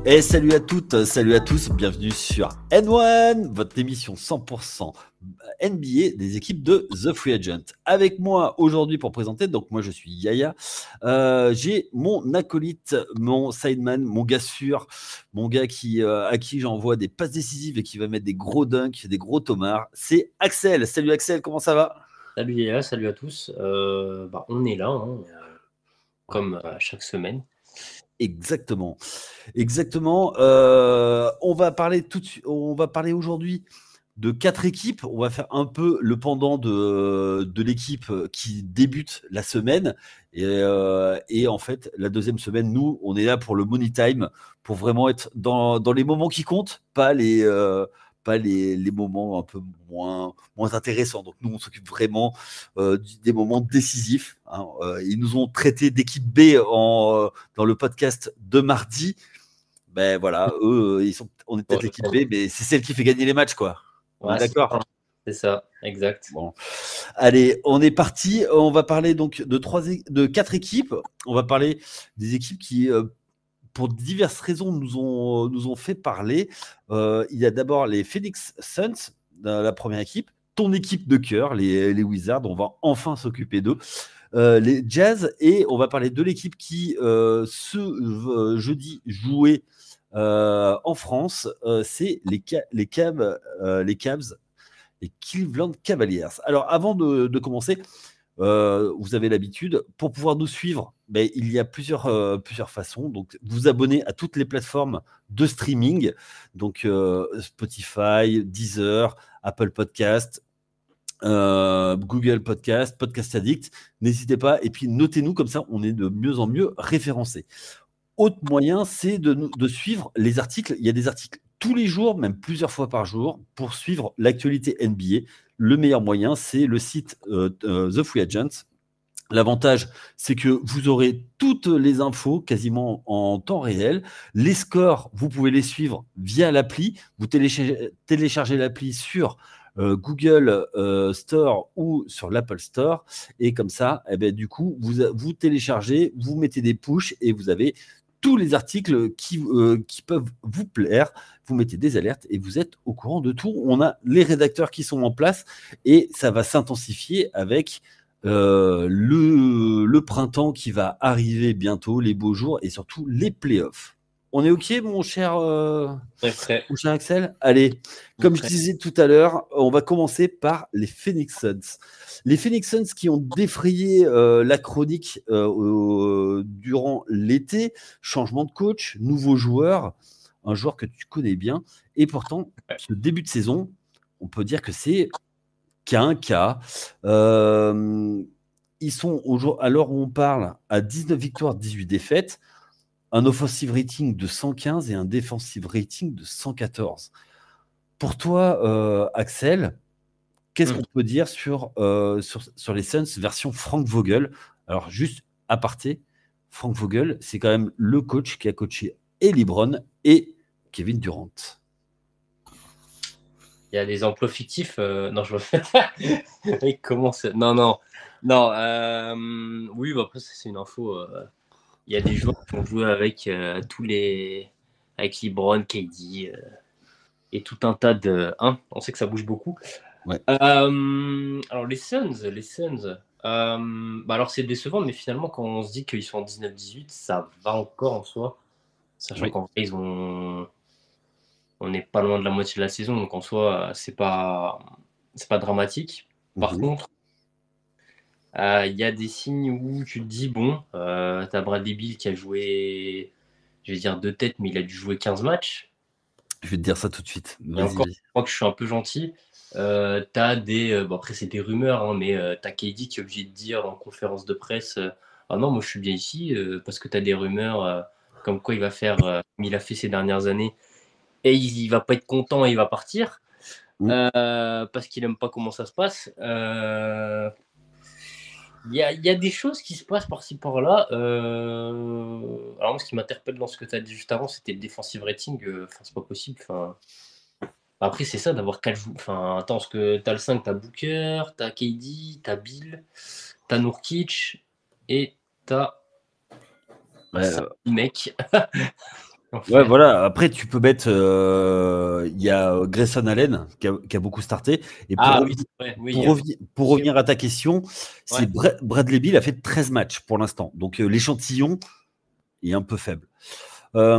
Et salut à toutes, salut à tous, bienvenue sur N1, votre émission 100% NBA des équipes de The Free Agent. Avec moi aujourd'hui pour présenter, donc moi je suis Yaya, j'ai mon acolyte, mon sideman, mon gars sûr, mon gars à qui j'envoie des passes décisives et qui va mettre des gros dunks, des gros tomards, c'est Axel. Salut Axel, comment ça va? Salut Léa, salut à tous. On est là, comme chaque semaine. Exactement. Exactement. On va parler aujourd'hui de 4 équipes. On va faire un peu le pendant de l'équipe qui débute la semaine. Et en fait, la deuxième semaine, nous, on est là pour le money time, pour vraiment être dans les moments qui comptent, pas les moments un peu moins intéressants. Donc nous, on s'occupe vraiment des moments décisifs, hein. Ils nous ont traité d'équipe B dans le podcast de mardi. Ben voilà, eux, on est peut-être l'équipe B, mais c'est celle qui fait gagner les matchs, quoi. On est Ouais, d'accord? c'est ça, exact. Bon. Allez, on est parti. On va parler donc de 4 équipes. On va parler des équipes qui, pour diverses raisons, nous ont fait parler. Il y a d'abord les Phoenix Suns, la première équipe. Ton équipe de cœur, les Wizards. On va enfin s'occuper d'eux. Les Jazz, et on va parler de l'équipe qui, ce jeudi, jouait en France. C'est les Cavs, les Cleveland Cavaliers. Alors, avant de commencer, vous avez l'habitude, pour pouvoir nous suivre, ben, il y a plusieurs façons. Donc, vous abonnez à toutes les plateformes de streaming, donc Spotify, Deezer, Apple Podcast, Google Podcast, Podcast Addict. N'hésitez pas, et puis notez-nous, comme ça on est de mieux en mieux référencés. Autre moyen, c'est de suivre les articles. Il y a des articles tous les jours, même plusieurs fois par jour, pour suivre l'actualité NBA. Le meilleur moyen, c'est le site The Free Agent. L'avantage, c'est que vous aurez toutes les infos quasiment en temps réel. Les scores, vous pouvez les suivre via l'appli. Vous téléchargez l'appli sur Google Store ou sur l'Apple Store. Et comme ça, eh ben, du coup, vous téléchargez, vous mettez des pushs et vous avez tous les articles qui peuvent vous plaire. Vous mettez des alertes et vous êtes au courant de tout. On a les rédacteurs qui sont en place et ça va s'intensifier avec le printemps qui va arriver bientôt, les beaux jours et surtout les playoffs. On est OK, mon cher Axel? Allez, comme je disais tout à l'heure, on va commencer par les Phoenix Suns. Les Phoenix Suns qui ont défrayé la chronique durant l'été, changement de coach, nouveau joueur, un joueur que tu connais bien, et pourtant, ce début de saison, on peut dire que c'est qu'un cas. Ils sont à l'heure où on parle à 19 victoires, 18 défaites, un offensive rating de 115 et un defensive rating de 114. Pour toi, Axel, qu'est-ce qu'on peut dire sur les Suns version Frank Vogel? Alors, juste aparté, Frank Vogel, c'est quand même le coach qui a coaché et LeBron et Kevin Durant. Il y a des emplois fictifs. Non, je me comment c'est. Non. Oui, après, c'est une info. Il y a des joueurs qui ont joué avec avec LeBron, KD et tout un tas de. On sait que ça bouge beaucoup. Ouais. Alors, les Suns. Alors, c'est décevant, mais finalement, quand on se dit qu'ils sont en 19-18, ça va encore en soi. Sachant qu'en vrai, on n'est pas loin de la moitié de la saison, donc en soi, c'est pas dramatique. Par contre, il y a des signes où tu te dis, bon, t'as Bradley Beal qui a joué, je vais dire de tête, mais il a dû jouer 15 matchs. Je vais te dire ça tout de suite. Et encore, je crois que je suis un peu gentil. T'as des. Après, c'est des rumeurs, hein, mais t'as KD qui est obligé de dire en conférence de presse ah non, moi je suis bien ici, parce que t'as des rumeurs comme quoi il va faire comme il a fait ces dernières années, et il va pas être content et il va partir parce qu'il aime pas comment ça se passe. Il y a des choses qui se passent par-ci par-là. Alors, moi, ce qui m'interpelle dans ce que tu as dit juste avant, c'était le defensive rating. C'est pas possible. Après, c'est ça d'avoir 4 joueurs. Attends, parce que t'as le 5, t'as Booker, t'as KD, t'as Bill, t'as Nurkic et t'as. Ouais, ça, mec. Ouais, voilà. Après, tu peux mettre. Il y a Grayson Allen qui a beaucoup starté. Et Ah oui, c'est vrai. Oui, pour revenir à ta question, ouais. Bradley Beal a fait 13 matchs pour l'instant. Donc, l'échantillon est un peu faible. Euh,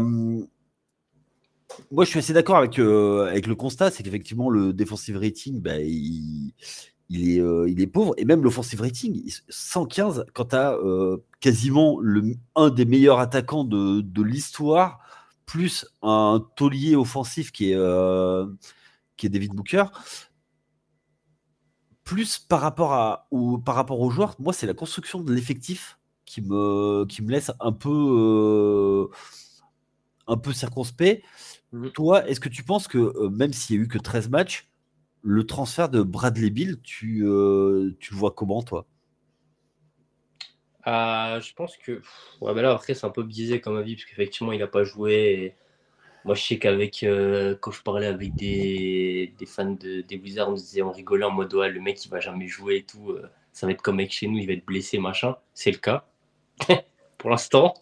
Moi, je suis assez d'accord avec le constat, c'est qu'effectivement, le defensive rating, bah, il est pauvre. Et même l'offensive rating, 115, quand tu as quasiment un des meilleurs attaquants de l'histoire, plus un taulier offensif qui est David Booker, plus par rapport aux joueurs, moi, c'est la construction de l'effectif qui me laisse un peu circonspect. Mhm. Toi, est-ce que tu penses que même s'il n'y a eu que 13 matchs, le transfert de Bradley Beal, tu le vois comment, toi? Je pense que ouais, bah là après c'est un peu biaisé comme avis parce qu'effectivement il n'a pas joué. Et moi je sais qu'avec quand je parlais avec des fans des Wizards, on rigolait en mode ouais le mec il va jamais jouer et tout, ça va être comme mec chez nous, il va être blessé machin. C'est le cas pour l'instant,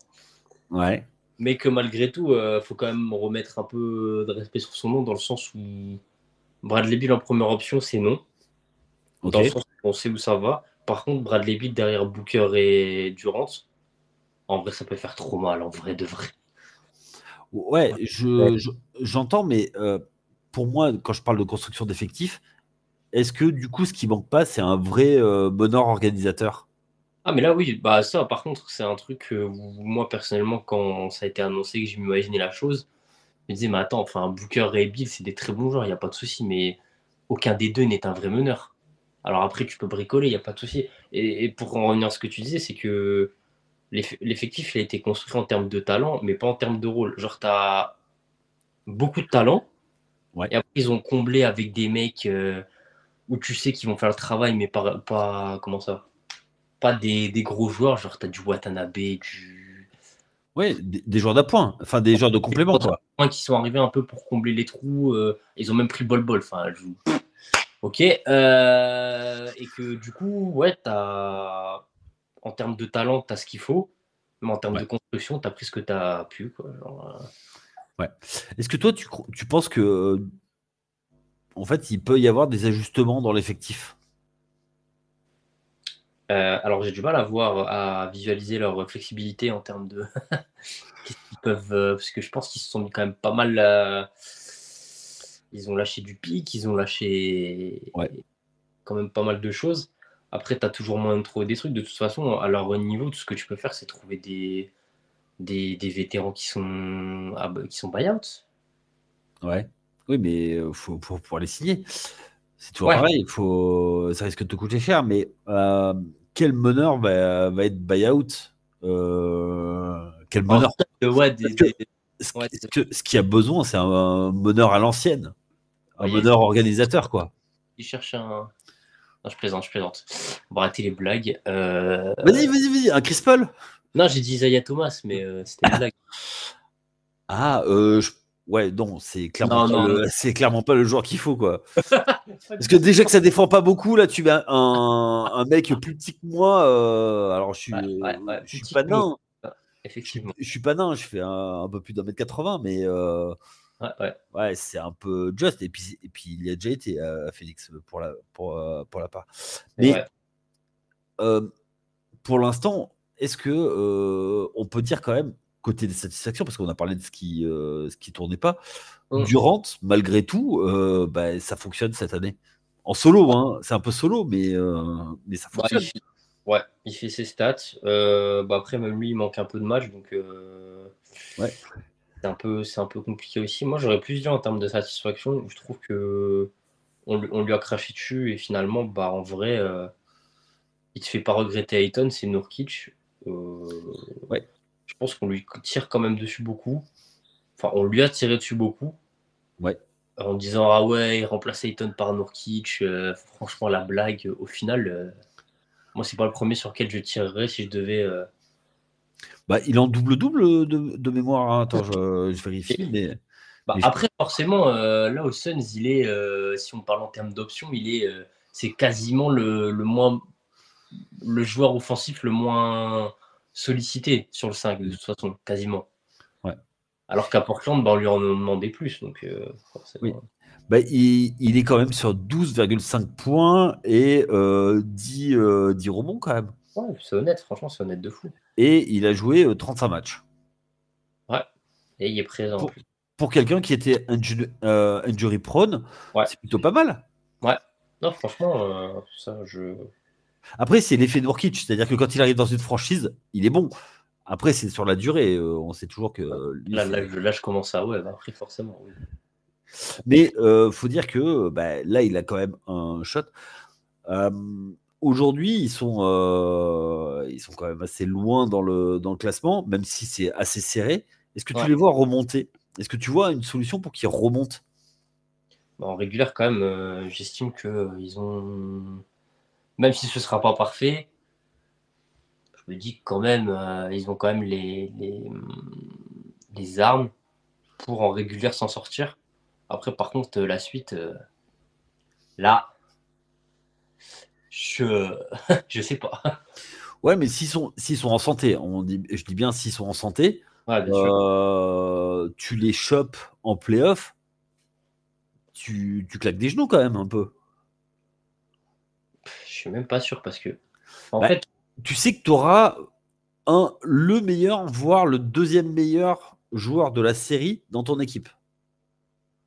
Ouais, mais que malgré tout faut quand même remettre un peu de respect sur son nom dans le sens où Bradley Beal en première option c'est non, ok. dans le sens où on sait où ça va. Par contre Bradley Beal derrière Booker et Durant, en vrai ça peut faire trop mal en vrai de vrai. Ouais, Ouais. j'entends, mais pour moi, quand je parle de construction d'effectifs, est-ce que du coup, ce qui manque pas, c'est un vrai bonheur organisateur? Ah, mais là, oui, bah ça, par contre, c'est un truc où moi, personnellement, quand ça a été annoncé que je m'imaginais la chose, je me disais, mais attends, enfin, Booker et Bill, c'est des très bons joueurs, il n'y a pas de souci, mais aucun des deux n'est un vrai meneur. Alors après, tu peux bricoler, il n'y a pas de souci. Et pour en revenir à ce que tu disais, c'est que l'effectif, il a été construit en termes de talent, mais pas en termes de rôle. Genre, tu as beaucoup de talent, Ouais. et après, ils ont comblé avec des mecs où tu sais qu'ils vont faire le travail, mais pas comment ça? Pas des gros joueurs, genre tu as du Watanabe, du. Ouais, des joueurs d'appoint, enfin des joueurs de complément, quoi. Qui sont arrivés un peu pour combler les trous. Ils ont même pris le bol-bol. Enfin, ok. Et que du coup, ouais, en termes de talent, tu as ce qu'il faut. Mais en termes de Ouais. construction, tu as pris ce que tu as pu. Quoi. Genre, Ouais. Est-ce que toi, tu penses que en fait, il peut y avoir des ajustements dans l'effectif? alors, j'ai du mal à voir, à visualiser leur flexibilité en termes de. Qu'est-ce qu'ils peuvent. Parce que je pense qu'ils se sont mis quand même pas mal. Ils ont lâché du pic, ils ont lâché Ouais. quand même pas mal de choses. Après, tu as toujours moyen de trouver des trucs. De toute façon, à leur niveau, tout ce que tu peux faire, c'est trouver des vétérans qui sont buy-out. Ouais. Oui, mais faut pouvoir les signer. C'est toujours Ouais. pareil. Ça risque de te coûter cher, mais quel meneur va être buy-out? Quel En meneur? tout cas, ouais, Parce que ouais, ce qu'il y a besoin, c'est un meneur à l'ancienne, un ouais, meneur organisateur, quoi. ils cherchent un. Non, je plaisante, je plaisante. On va arrêter les blagues. Vas-y, un Chris Paul. Non, j'ai dit Isaiah Thomas, mais c'était une blague. Ah, ouais, non, Non, non, non. c'est clairement pas le joueur qu'il faut, quoi. Pas Parce du que tout. déjà que ça défend pas beaucoup, là, tu mets un mec plus petit que moi. Alors, Ouais, je plus suis petit pas que nous. nain. Ouais, effectivement. Je suis pas nain. Je fais un peu plus d'1,80 m, mais Ouais, ouais. ouais, c'est un peu juste. Et puis il y a déjà été à Phoenix pour la part. C'est Mais vrai. pour l'instant, est-ce que on peut dire quand même côté des satisfactions, parce qu'on a parlé de ce qui tournait pas, Hum. Durant, malgré tout, bah, ça fonctionne cette année. En solo, hein, c'est un peu solo, mais ça Bah, fonctionne. ouais, il fait ses stats. Bah après, même lui, il manque un peu de match, donc Ouais, c'est un peu compliqué aussi. Moi, j'aurais plus dit en termes de satisfaction. Je trouve que on lui a craché dessus et finalement, bah en vrai, il te fait pas regretter Ayton, c'est Nurkic. Euh, ouais, je pense qu'on lui tire quand même dessus beaucoup. Enfin, on lui a tiré dessus beaucoup ouais. en disant ah ouais, il remplace Ayton par Nurkic. Franchement, la blague, au final, moi, c'est pas le premier sur lequel je tirerais si je devais. Bah, il est en double-double de mémoire, hein. Attends, je vérifie, Bah, mais après, forcément, là, au Suns, il est, si on parle en termes d'options, c'est quasiment le joueur offensif le moins sollicité sur le 5, de toute façon, quasiment. ouais. Alors qu'à Portland, on lui en demandait plus. Donc, forcément. Oui. Il est quand même sur 12,5 points et 10 rebonds quand même. Ouais, c'est honnête, franchement, c'est honnête de fou. Et il a joué 35 matchs. Ouais, et il est présent en plus. Pour quelqu'un qui était injury prone, c'est plutôt pas mal. Ouais, non, franchement, ça, Après, c'est l'effet de Nurkic, c'est-à-dire que quand il arrive dans une franchise, il est bon. Après, c'est sur la durée. On sait toujours que. Lui, là, je commence à. Ouais, après, forcément, oui. Mais faut dire que là, il a quand même un shot. Aujourd'hui, ils sont quand même assez loin dans le classement, même si c'est assez serré. Est-ce que tu les vois remonter? Est-ce que tu vois une solution pour qu'ils remontent? En régulière, quand même, j'estime qu'ils ont. Même si ce ne sera pas parfait, je me dis que quand même, ils ont quand même les armes pour en régulière s'en sortir. Après, par contre, la suite, là, je sais pas. Ouais, mais s'ils sont en santé, je dis bien s'ils sont en santé, tu les chopes en playoff, tu claques des genoux quand même un peu. Je suis même pas sûr parce que en fait, tu sais que tu auras le meilleur, voire le deuxième meilleur joueur de la série dans ton équipe.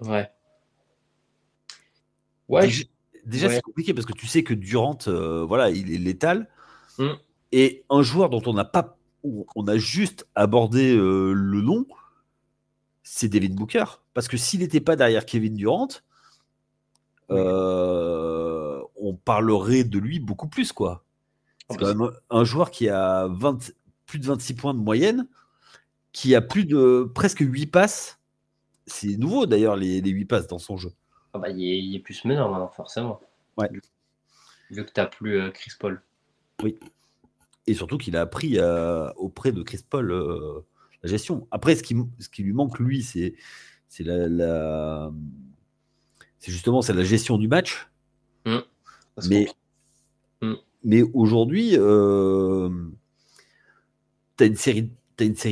Ouais. Déjà, c'est compliqué parce que tu sais que Durant, voilà, il est létal. Mmh. Et un joueur dont on a juste abordé le nom, c'est Devin Booker. Parce que s'il n'était pas derrière Kevin Durant, on parlerait de lui beaucoup plus, quoi. C'est quand même un joueur qui a plus de 26 points de moyenne, qui a presque 8 passes. C'est nouveau d'ailleurs, les 8 passes dans son jeu. Il est plus meneur maintenant, forcément. Ouais. Vu que tu n'as plus Chris Paul. Oui. Et surtout qu'il a appris auprès de Chris Paul la gestion. Après, ce qui lui manque, lui, c'est c'est justement c'est la gestion du match. Mais aujourd'hui, tu as une série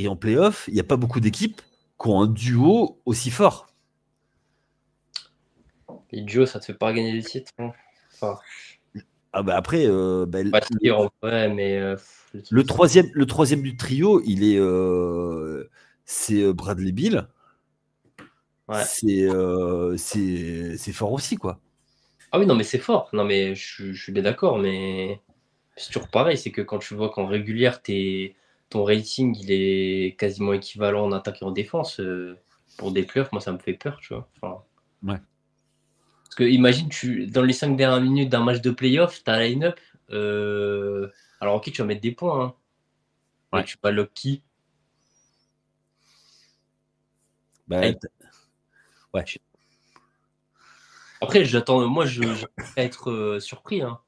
en playoff. Il n'y a pas beaucoup d'équipes qui ont un duo aussi fort. Les duos, ça te fait pas gagner des titres. Hein. Après, mais le troisième du trio, c'est Bradley Beal. Ouais. C'est fort aussi, quoi. Ah oui, non, mais c'est fort. Non, mais je suis bien d'accord, mais c'est toujours pareil. C'est que quand tu vois qu'en régulière, ton rating, il est quasiment équivalent en attaque et en défense, pour des playoffs, moi, ça me fait peur, tu vois. Ouais. Parce que imagine, dans les 5 dernières minutes d'un match de playoff, tu as line-up. Alors, ok, tu vas mettre des points. Hein, mais tu vas lock qui? Ouais. Après, moi, je vais être surpris. Hein.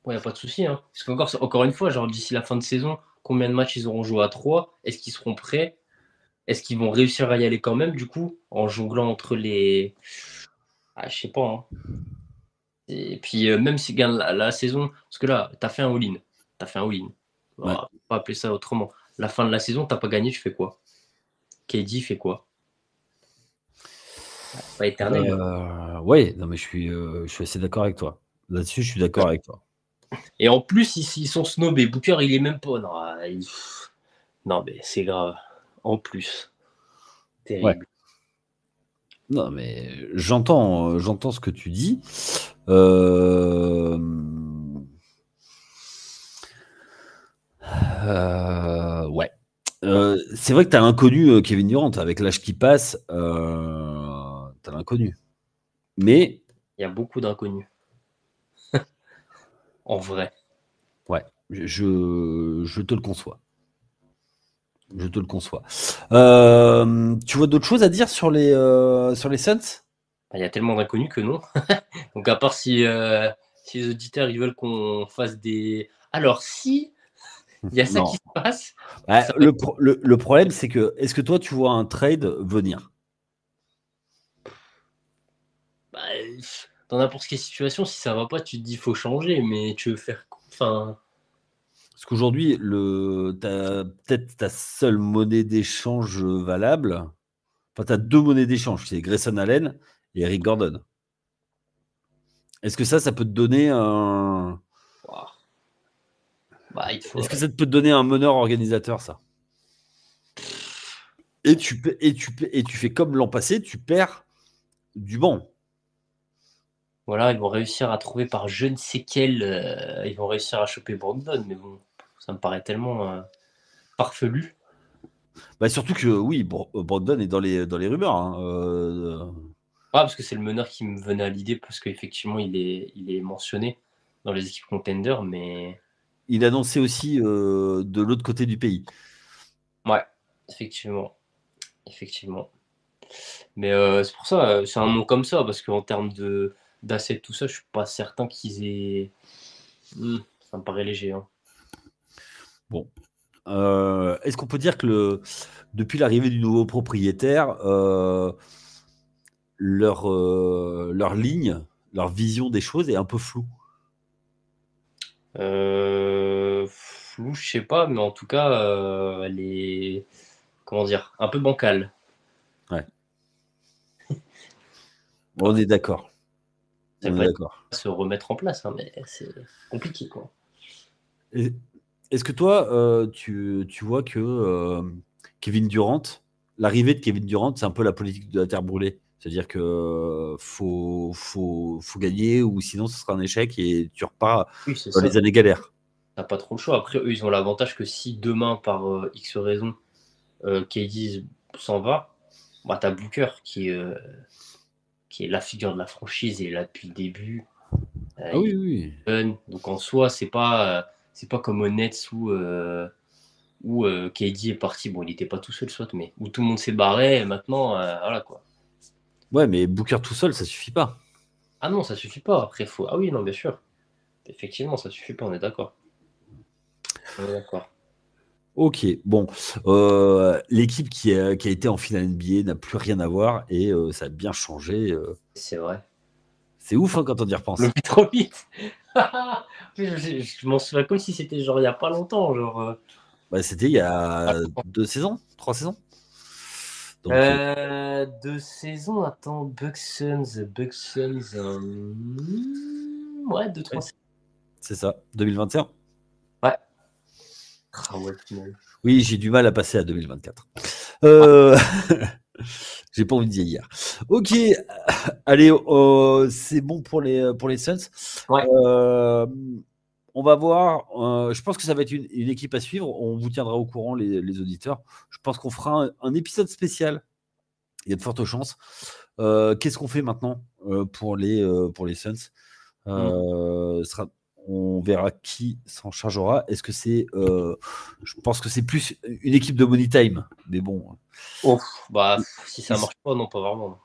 Il n'y a pas de souci. Hein. Parce qu'encore une fois, genre d'ici la fin de saison, combien de matchs ils auront joué à 3? Est-ce qu'ils seront prêts? Est-ce qu'ils vont réussir à y aller quand même, du coup, en jonglant entre les. Ah, je sais pas. Hein. Et puis, même s'ils gagnent la saison, parce que là, tu as fait un all-in. Tu as fait un all-in. On va pas appeler ça autrement. La fin de la saison, tu n'as pas gagné, tu fais quoi? KD fait quoi? Pas éternel. Ouais, non, mais je suis assez d'accord avec toi. Là-dessus, je suis d'accord avec toi. Et en plus, ils sont snobés. Booker, il est même pas. Non, mais c'est grave. En plus. Terrible. Ouais. Non, mais j'entends ce que tu dis. Ouais. C'est vrai que tu as l'inconnu Kevin Durant. Avec l'âge qui passe, tu as l'inconnu. Mais. Il y a beaucoup d'inconnus. En vrai. Ouais, je te le conçois. Je te le conçois. Tu vois d'autres choses à dire sur les Suns? Il y a tellement d'inconnus que non. Donc, à part si les auditeurs ils veulent qu'on fasse des. Alors, si il y a ça qui se passe. Ouais, le problème, c'est que est-ce que toi, tu vois un trade venir? Dans n'importe quelle situation, si ça va pas, tu te dis faut changer, mais tu veux faire. Parce qu'aujourd'hui, t'as peut-être ta seule monnaie d'échange valable. Enfin, tu as 2 monnaies d'échange, c'est Grayson Allen et Eric Gordon. Est-ce que ça peut te donner un... Wow. Bah, il faut... Est-ce que ça peut te donner un meneur organisateur, ça? Et tu fais comme l'an passé, tu perds du banc. Voilà, ils vont réussir à trouver par je ne sais quel... ils vont réussir à choper Brogdon, mais bon, ça me paraît tellement farfelu. Bah, surtout que, oui, Brogdon est dans les rumeurs. Hein. Parce que c'est le meneur qui me venait à l'idée, parce qu'effectivement, il est mentionné dans les équipes contenders, mais... Il annonçait aussi de l'autre côté du pays. Ouais, effectivement. Mais c'est pour ça, c'est un nom comme ça, parce qu'en termes d'assets, tout ça, je suis pas certain qu'ils aient... ça me paraît léger. Hein. Bon. Est-ce qu'on peut dire que depuis l'arrivée du nouveau propriétaire, leur ligne, leur vision des choses est un peu floue? Flou, je sais pas, mais en tout cas, elle est... Comment dire? Un peu bancale. Ouais. On est d'accord. Ça On va est pas d'accord. se remettre en place, hein, mais c'est compliqué, quoi. Est-ce que toi, tu vois que Kevin Durant, l'arrivée de Kevin Durant, c'est un peu la politique de la terre brûlée? C'est-à-dire que faut gagner ou sinon ce sera un échec et tu repars Oui, c'est dans ça. les années galères. T'as pas trop le choix. Après, eux, ils ont l'avantage que si demain, par X raison, KD s'en va, bah, t'as Booker qui est la figure de la franchise et est là depuis le début. Ah Il oui, est oui. jeune. Donc en soi, c'est pas comme aux Nets où KD est parti. Bon, il n'était pas tout seul, soit, mais où tout le monde s'est barré. Et maintenant, voilà quoi. Ouais, mais Booker tout seul, ça suffit pas. Ah non, ça suffit pas. Après, faut. Ah oui, non, bien sûr. Effectivement, ça suffit pas. On est d'accord. On est d'accord. Ok, bon. L'équipe qui a été en finale NBA n'a plus rien à voir et ça a bien changé. C'est vrai. C'est ouf hein, quand on y repense. Le fait trop vite. je m'en souviens comme si c'était genre il y a pas longtemps. Genre, Bah, c'était il y a 2 saisons, 3 saisons. Donc, 2 saisons, attends, Bucks Suns, ouais, 2-3 saisons. c'est ça, 2021. Ouais. Ah ouais, final. Oui, j'ai du mal à passer à 2024. J'ai pas envie de vieillir. Ok, allez, c'est bon pour les Suns. Ouais. On va voir. Je pense que ça va être une équipe à suivre. On vous tiendra au courant, les auditeurs. Je pense qu'on fera un épisode spécial. Il y a de fortes chances. Qu'est-ce qu'on fait maintenant pour les Suns? On verra qui s'en chargera. Est-ce que c'est. Je pense que c'est plus une équipe de Money Time. Mais bon. Bah, si ça marche pas, non, pas vraiment.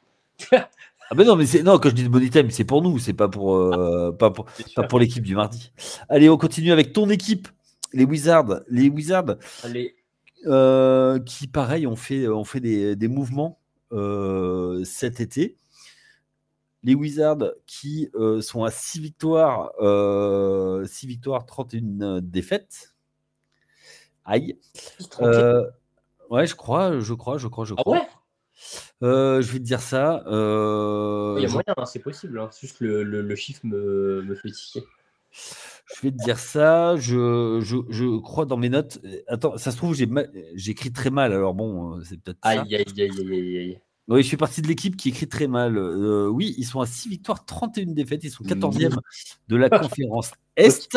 Ah ben non, mais non, quand je dis de Money Time, c'est pour nous, c'est pas pour pas pour l'équipe du mardi. Allez, on continue avec ton équipe, les Wizards. Les Wizards Allez. qui, pareil, ont fait des mouvements cet été. Les Wizards qui sont à 6 victoires, 31 défaites. Aïe. Ouais, je crois. Ah ouais? Je vais te dire ça. Il y a moyen, hein, c'est possible. Hein. C'est juste le chiffre me fait tiquer. Je vais te dire ça. Je crois dans mes notes. Attends, ça se trouve, j'ai écrit très mal. Alors bon, c'est peut-être ça. Aïe. Oui, je fais partie de l'équipe qui écrit très mal. Oui, ils sont à 6 victoires, 31 défaites. Ils sont 14e de la conférence Est.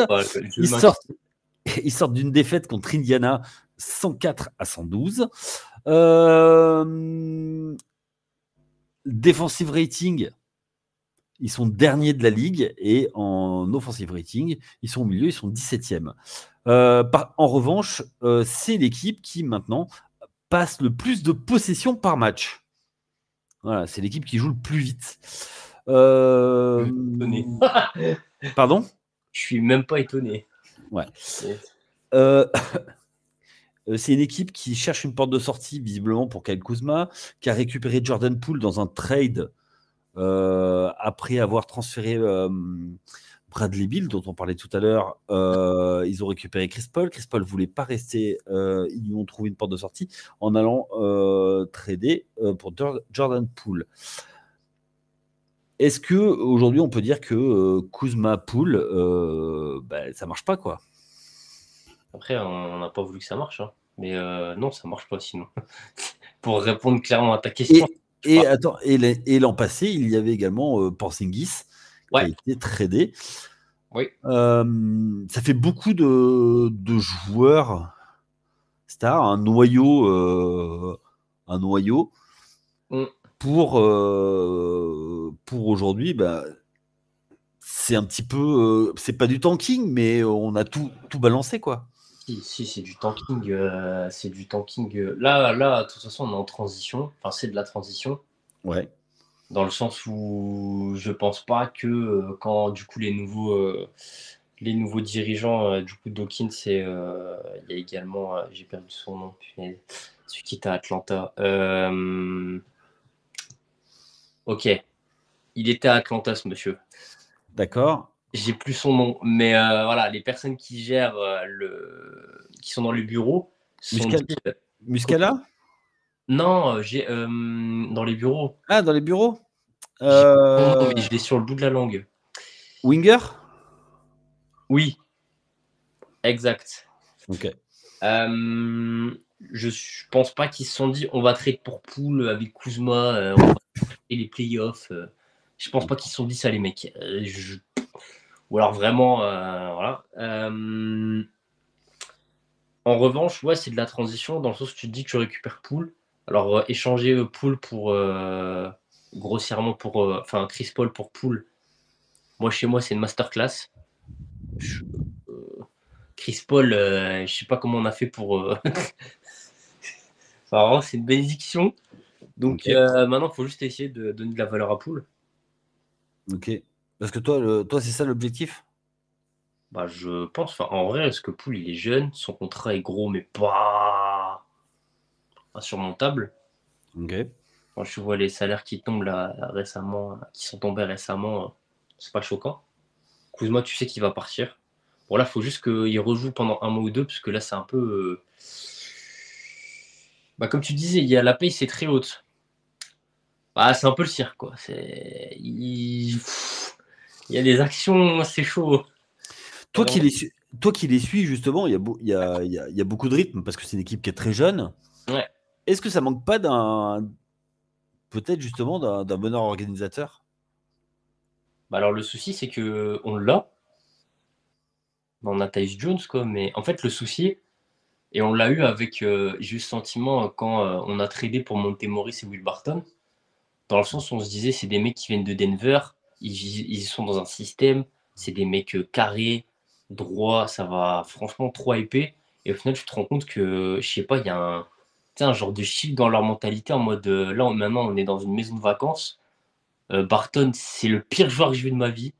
Ils sortent d'une défaite contre Indiana, 104-112. Defensive rating, ils sont derniers de la ligue. Et en offensive rating, ils sont au milieu, ils sont 17e. En revanche, c'est l'équipe qui maintenant passe le plus de possessions par match. Voilà, c'est l'équipe qui joue le plus vite. Pardon? Je suis même pas étonné. Ouais. C'est une équipe qui cherche une porte de sortie, visiblement, pour Kyle Kuzma, qui a récupéré Jordan Poole dans un trade après avoir transféré Bradley Beal, dont on parlait tout à l'heure, ils ont récupéré Chris Paul. Chris Paul ne voulait pas rester. Ils lui ont trouvé une porte de sortie en allant trader pour Jordan Poole. Est-ce qu'aujourd'hui, on peut dire que Kuzma Poole, ça ne marche pas, quoi? Après, on n'a pas voulu que ça marche. Hein. Mais non, ça ne marche pas sinon. Pour répondre clairement à ta question. Et l'an passé, il y avait également Porzingis qui a été tradé. Oui. Ça fait beaucoup de joueurs stars, un noyau pour aujourd'hui. C'est un petit peu, c'est pas du tanking, mais on a tout balancé, quoi. Si, c'est du tanking. C'est du tanking. Là, de toute façon, on est en transition. Enfin, c'est de la transition. Ouais. Dans le sens où je pense pas que quand du coup les nouveaux dirigeants, du coup Dawkins et il y a également, j'ai perdu son nom, celui qui était à Atlanta. Ok, il était à Atlanta ce monsieur. D'accord. J'ai plus son nom, mais voilà, les personnes qui gèrent qui sont dans le bureau sont Muscala? Non, dans les bureaux. Ah, dans les bureaux. Mais je l'ai sur le bout de la langue. Winger? Oui, exact. Ok. Je pense pas qu'ils se sont dit on va trade pour Poole avec Kuzma, on va et les playoffs. Je pense pas qu'ils se sont dit ça, les mecs. Ou alors vraiment, voilà. En revanche, ouais, c'est de la transition dans le sens où tu te dis que tu récupères Poole. Alors, échanger Poole pour grossièrement pour Chris Paul pour Poole. Moi, chez moi, c'est une masterclass. Chris Paul, je sais pas comment on a fait pour. Vraiment, c'est une bénédiction. Donc maintenant, il faut juste essayer de donner de la valeur à Poole. Ok. Parce que toi, c'est ça l'objectif? Je pense. En vrai, parce que Poole, il est jeune, son contrat est gros, mais pas insurmontable. Ok. Quand je vois les salaires qui tombent là récemment, qui sont tombés récemment, c'est pas choquant. Kuzma, tu sais qu'il va partir. Bon, là, il faut juste qu'il rejoue pendant un mois ou deux, parce que là, c'est un peu. Comme tu disais, la paye, c'est très haute. C'est un peu le cirque, quoi. Il y a des actions, c'est chaud. Toi qui les suis, justement, il y a beaucoup de rythme parce que c'est une équipe qui est très jeune. Ouais. Est-ce que ça manque pas peut-être justement d'un bonheur organisateur? Alors, le souci, c'est qu'on l'a. On a Tyus Jones, quoi. Mais en fait, le souci, et on l'a eu avec, j'ai eu ce sentiment quand on a tradé pour Monte Morris et Will Barton. Dans le sens où on se disait, c'est des mecs qui viennent de Denver, ils sont dans un système, c'est des mecs carrés, droits, ça va franchement trop épais. Et au final, tu te rends compte que, je sais pas, il y a un genre de shift dans leur mentalité en mode, là, maintenant, on est dans une maison de vacances. Barton, c'est le pire joueur que j'ai vu de ma vie.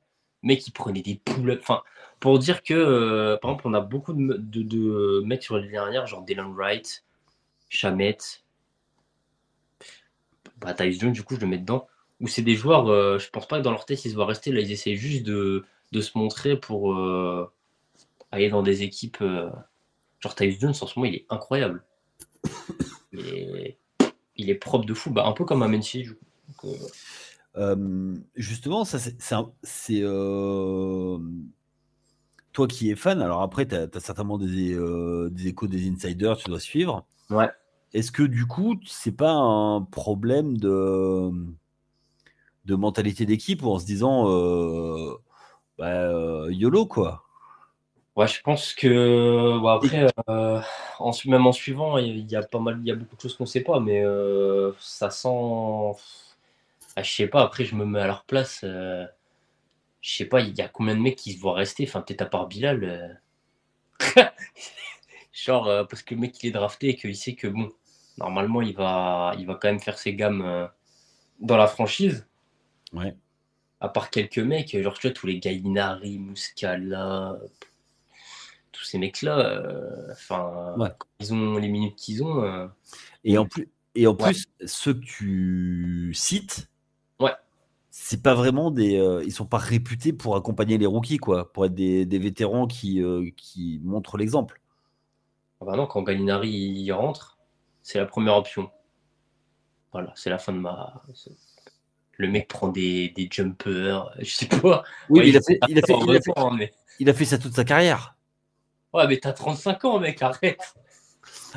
Mec, il prenait des pull-ups. Enfin, pour dire que, par exemple, on a beaucoup de mecs sur les dernières, genre Dylan Wright, Shamet, Tyus Jones, du coup, je le mets dedans. Où c'est des joueurs, je pense pas que dans leur tête, ils doivent rester. Là, ils essaient juste de se montrer pour aller dans des équipes. Genre, Tyus Jones, en ce moment, il est incroyable. Il est propre de fou. Un peu comme un Menchi, du coup. Justement, ça, c'est toi qui es fan. Alors après, tu as certainement des échos des insiders, tu dois suivre. Ouais. Est-ce que du coup, c'est pas un problème de mentalité d'équipe ou en se disant YOLO, quoi? Ouais, je pense que après, même en suivant, il y a beaucoup de choses qu'on sait pas, mais ça sent. Je sais pas, après je me mets à leur place. Je sais pas, il y a combien de mecs qui se voient rester, enfin peut-être à part Bilal. Genre, parce que le mec il est drafté et qu'il sait que bon, normalement il va quand même faire ses gammes dans la franchise. Ouais. À part quelques mecs, genre tu vois, tous les Gallinari, Muscala, tous ces mecs-là, Ouais. ils ont les minutes qu'ils ont. Et en plus, ceux que tu cites, Ouais. c'est pas vraiment ils sont pas réputés pour accompagner les rookies, quoi, pour être des vétérans qui montrent l'exemple. Ah bah non, quand Gallinari il rentre, c'est la première option. Voilà, c'est la fin de ma. Le mec prend des jumpers, je sais pas. Oui, Ouais, mais il joue pas heureusement, hein, mais. il a fait ça toute sa carrière. Ouais, mais t'as 35 ans, mec, arrête.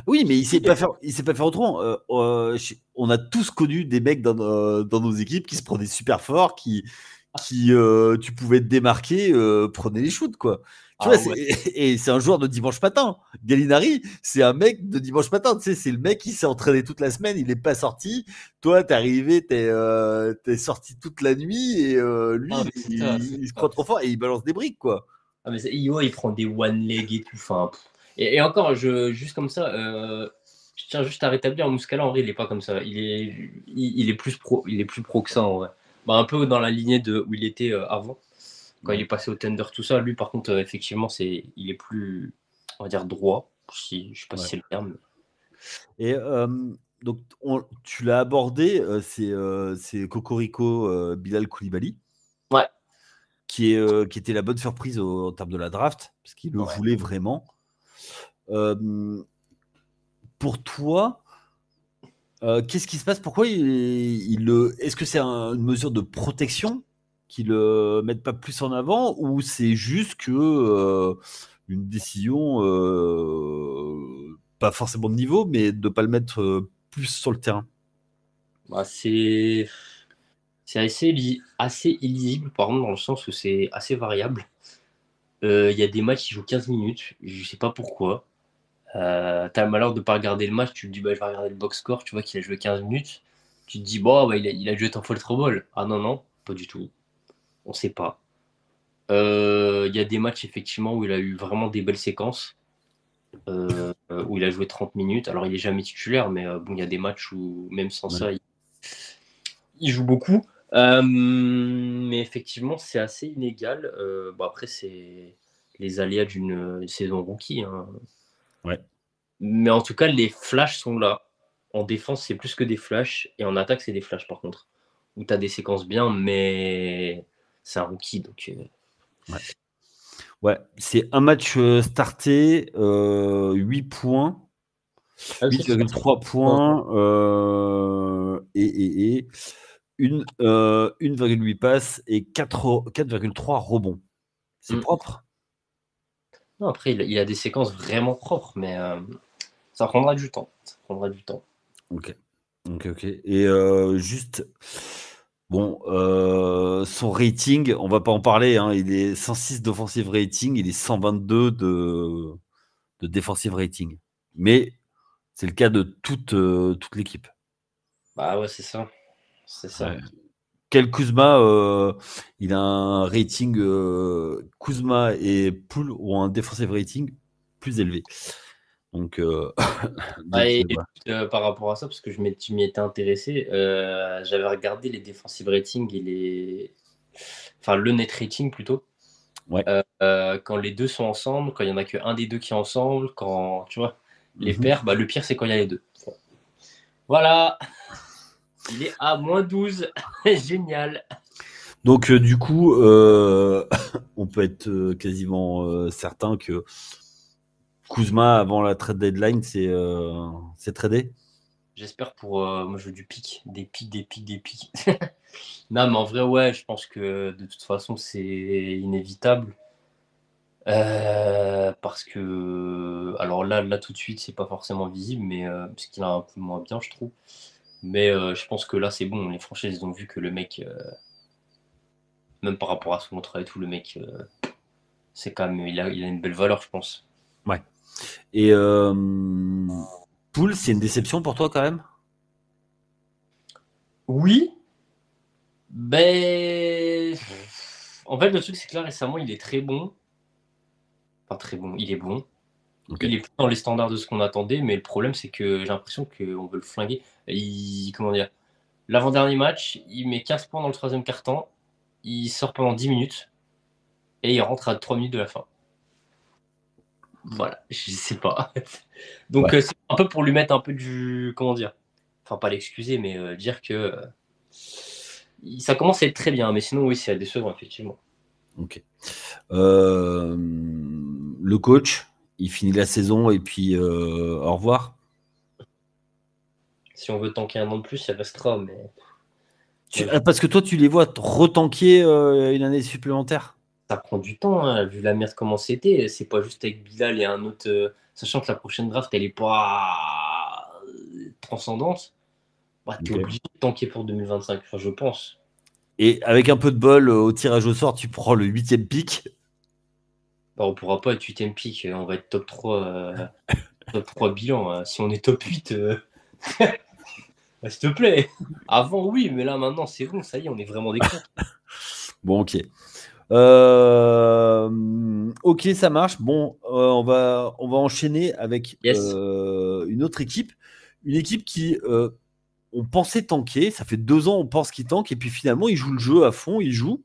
Oui, mais il sait pas faire autrement. On a tous connu des mecs dans nos équipes qui se prenaient super fort, tu pouvais te démarquer, prenez les shoots, quoi. Tu vois, Ah ouais. et c'est un joueur de dimanche matin. Gallinari, c'est un mec de dimanche matin. Tu sais, c'est le mec qui s'est entraîné toute la semaine, il n'est pas sorti. Toi, t'es arrivé, t'es sorti toute la nuit, et lui, Ah, mais c'est ça, c'est il se ça. croit trop fort et il balance des briques, quoi. Ah, mais Io, il prend des one leg et tout. Enfin, et encore, juste comme ça, je tiens juste à rétablir Muscala. En vrai, il est pas comme ça. Il est plus pro, il est plus pro que ça, en vrai. Bah, un peu dans la lignée de où il était avant, quand il est passé au Thunder, tout ça. Lui, par contre, effectivement, il est plus, on va dire, droit. Je sais pas si Ouais. c'est le terme. Et donc, tu l'as abordé, c'est Cocorico, Bilal Koulibaly, Ouais. qui était la bonne surprise en termes de la draft, parce qu'il le Ouais. voulait vraiment. Pour toi, qu'est-ce qui se passe? Pourquoi est-ce que c'est une mesure de protection qu'ils le mettent pas plus en avant, ou c'est juste que une décision pas forcément de niveau, mais de pas le mettre plus sur le terrain? Bah, c'est assez illisible, par contre, dans le sens où c'est assez variable. Il y a des matchs qui jouent 15 minutes, je sais pas pourquoi. T'as le malheur de pas regarder le match, tu te dis bah, je vais regarder le box score, tu vois qu'il a joué 15 minutes. Tu te dis bon, bah, il a joué en fall ball. Ah non, non, pas du tout. On sait pas. Il y a des matchs effectivement où il a eu vraiment des belles séquences, où il a joué 30 minutes. Alors il est jamais titulaire, mais bon, il y a des matchs où même sans Ouais. ça, il joue beaucoup. Mais effectivement, c'est assez inégal. Bon, après, c'est les aléas d'une saison rookie, hein. Ouais. Mais en tout cas, les flashs sont là. En défense, c'est plus que des flashs. Et en attaque, c'est des flashs, par contre. Où tu as des séquences bien, mais c'est un rookie. Donc, Ouais. Ouais, c'est un match starté, 8 points, ah, c'est ça. 8,3 points, et 1,8 passes et 4,3 rebonds. C'est Mm. propre. Non, après, il a des séquences vraiment propres, mais ça prendra du temps. Ça prendra du temps. Ok. Ok, ok. Et juste, bon, son rating, on va pas en parler, hein, il est 106 d'offensive rating, il est 122 de defensive rating. Mais c'est le cas de toute l'équipe. Bah ouais, c'est ça. C'est ça. Ouais. Quel Kuzma, il a un rating, Kuzma et Poole ont un defensive rating plus élevé. Donc, Ah, et voilà. par rapport à ça, parce que je m'y étais intéressé, j'avais regardé les defensive ratings et enfin, le net rating plutôt. Ouais. Quand les deux sont ensemble, quand il y en a qu'un des deux qui est ensemble, quand tu vois les Mhm. paires, bah, le pire c'est quand il y a les deux. Voilà, il est à -12. Génial. Donc, du coup, on peut être quasiment certain que Kuzma, avant la trade deadline, c'est tradé. J'espère pour moi je veux du pic, des pics, des pics, des pics. Non mais en vrai ouais, je pense que de toute façon c'est inévitable. Parce que alors là tout de suite c'est pas forcément visible, mais parce qu'il a un peu moins bien je trouve. Mais je pense que là c'est bon, les franchises ont vu que le mec, même par rapport à son contrat et tout, le mec c'est quand même il a une belle valeur je pense. Ouais. Et Poole, c'est une déception pour toi quand même? Oui, ben en fait le truc c'est que là récemment il est très bon. Enfin très bon, il est bon. Ok. Il est plus dans les standards de ce qu'on attendait, mais le problème c'est que j'ai l'impression qu'on veut le flinguer. Comment dire, l'avant-dernier match, il met 15 points dans le troisième quart-temps, il sort pendant 10 minutes et il rentre à 3 minutes de la fin. Voilà, je sais pas. Donc Ouais. c'est un peu pour lui mettre un peu du. Comment dire, enfin, pas l'excuser, mais dire que Ça commence à être très bien, mais sinon, oui, c'est décevant, effectivement. Ok. Le coach, il finit la saison et puis au revoir. Si on veut tanker un an de plus, ça restera, mais moi, Parce que toi, tu les vois retanker une année supplémentaire. ça prend du temps, hein, vu la merde comment c'était. C'est pas juste avec Bilal et un autre. Sachant que la prochaine draft, elle est pas transcendante. Bah, t'es Ok. obligé de tanker pour 2025, enfin, je pense. Et avec un peu de bol, au tirage au sort, tu prends le 8e pick. Bah, on pourra pas être 8ème pick, on va être top 3 bilan. Si on est top 8, bah, s'il te plaît. Avant, oui, mais là, maintenant, c'est bon, ça y est, on est vraiment des cons. Bon, ok. Ok, ça marche. Bon, on va enchaîner avec Yes. une autre équipe. Une équipe qui, on pensait tanker. Ça fait 2 ans, on pense qu'ils tankent. Et puis finalement, ils jouent le jeu à fond. Ils jouent.